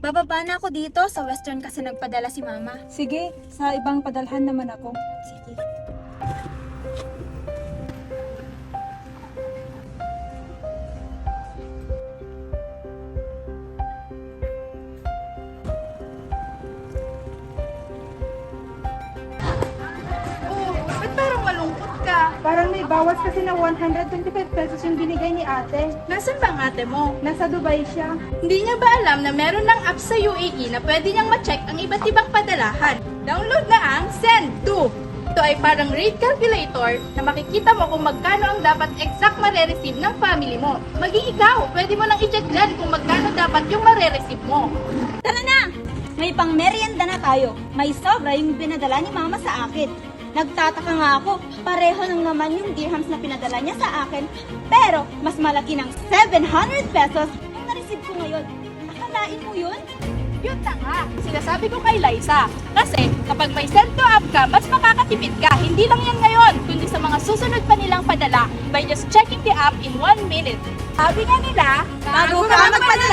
Bababa na ako dito. Sa Western kasi nagpadala si Mama. Sige, sa ibang padalhan naman ako. Sige. Oh, ba't parang malungkot ka? Parang may bawas kasi na 125 pesos yung binigay ni ate. Nasaan ba ang ate mo? Nasa Dubai siya. Hindi niya ba alam na meron ng app sa UAE na pwede niyang ma-check ang iba't ibang padalahan? Download na ang Send2! Ito ay parang rate calculator na makikita mo kung magkano ang dapat exact mare-receive ng family mo. Maging ikaw, pwede mo nang i-check dyan kung magkano dapat yung mare-receive mo. Tara na! May pang merienda na tayo. May sobra yung pinadala ni Mama sa akin. Nagtataka nga ako, pareho lang naman yung dirhams na pinadala niya sa akin, pero mas malaki ng 700 pesos yung na-receive ko ngayon. Akalain mo yun? Yun na nga, sinasabi ko kay Liza. Kasi kapag may Send2 app ka, mas makakatipid ka. Hindi lang yan ngayon, kundi sa mga susunod pa nilang padala by just checking the app in 1 minute. Sabi nga nila, Bago ka magpadala!